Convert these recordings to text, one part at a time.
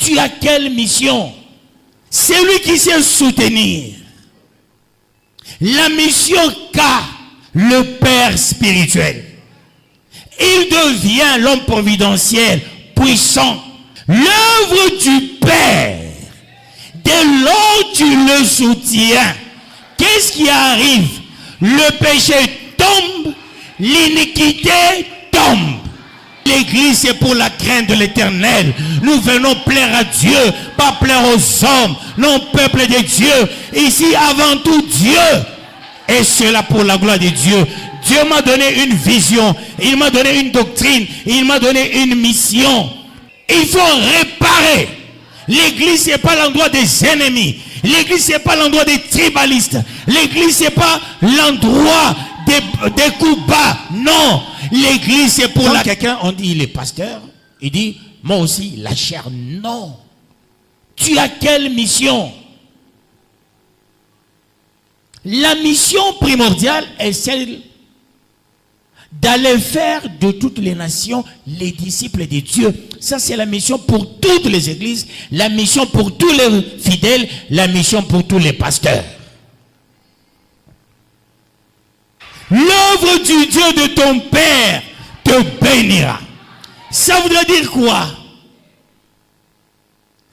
Tu as quelle mission? Celui qui sait soutenir la mission qu'a le Père spirituel, il devient l'homme providentiel, puissant. L'œuvre du Père, dès lors que tu le soutiens, qu'est-ce qui arrive? Le péché tombe, l'iniquité tombe. L'église, c'est pour la crainte de l'Éternel. Nous venons plaire à Dieu, pas plaire aux hommes. Non, peuple de Dieu. Ici, avant tout, Dieu. Et cela pour la gloire de Dieu. Dieu m'a donné une vision. Il m'a donné une doctrine. Il m'a donné une mission. Il faut réparer. L'église, c'est pas l'endroit des ennemis. L'église, c'est pas l'endroit des tribalistes. L'église, c'est pas l'endroit des coups bas. Non. L'église, c'est pour la... Quelqu'un, on dit, il est pasteur. Il dit, moi aussi, la chair. Non. Tu as quelle mission? La mission primordiale est celle d'aller faire de toutes les nations les disciples de Dieu. Ça, c'est la mission pour toutes les églises, la mission pour tous les fidèles, la mission pour tous les pasteurs. L'œuvre du Dieu de ton Père te bénira. Ça voudrait dire quoi?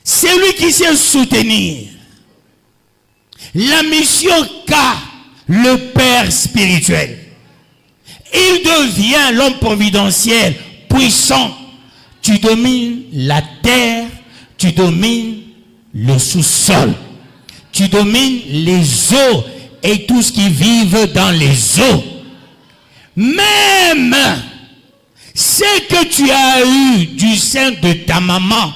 C'est lui qui sait soutenir la mission qu'a le Père spirituel. Il devient l'homme providentiel, puissant. Tu domines la terre, tu domines le sous-sol, tu domines les eaux et tout ce qui vit dans les eaux. Même ce que tu as eu du sein de ta maman,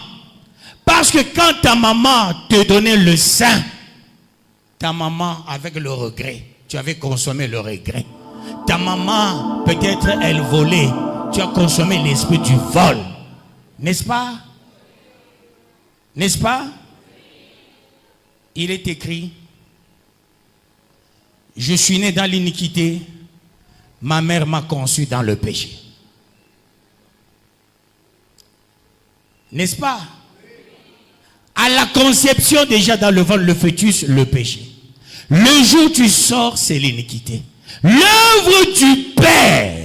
parce que quand ta maman te donnait le sein, ta maman, avec le regret, tu avais consommé le regret. Ta maman, peut-être elle volait, tu as consommé l'esprit du vol. N'est-ce pas? N'est-ce pas? Il est écrit, je suis né dans l'iniquité, ma mère m'a conçu dans le péché. N'est-ce pas? À la conception, déjà dans le ventre, le fœtus, le péché. Le jour où tu sors, c'est l'iniquité. L'œuvre du Père,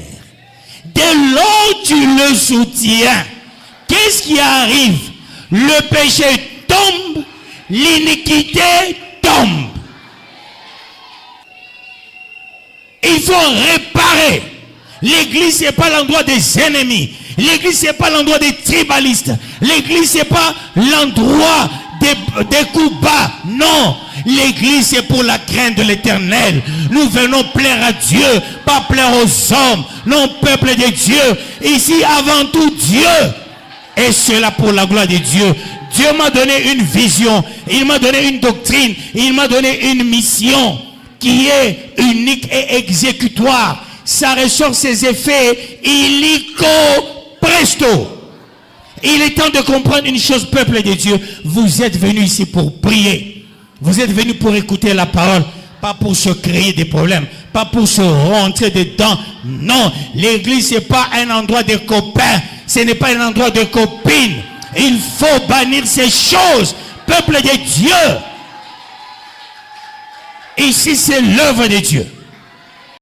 dès lors que tu le soutiens, qu'est-ce qui arrive? Le péché tombe, l'iniquité tombe. Il faut réparer. L'église, c'est pas l'endroit des ennemis. L'église, c'est pas l'endroit des tribalistes. L'église, c'est pas l'endroit des coups bas. Non. L'église, c'est pour la crainte de l'Éternel. Nous venons plaire à Dieu, pas plaire aux hommes. Non, peuple de Dieu. Ici, avant tout, Dieu. Et cela pour la gloire de Dieu. Dieu m'a donné une vision. Il m'a donné une doctrine. Il m'a donné une mission qui est unique et exécutoire. Ça ressort ses effets illico presto. Il est temps de comprendre une chose, peuple de Dieu. Vous êtes venus ici pour prier. Vous êtes venus pour écouter la parole. Pas pour se créer des problèmes. Pas pour se rentrer dedans. Non, l'église, ce n'est pas un endroit de copains. Ce n'est pas un endroit de copines. Il faut bannir ces choses. Peuple de Dieu. Ici, c'est l'œuvre de Dieu.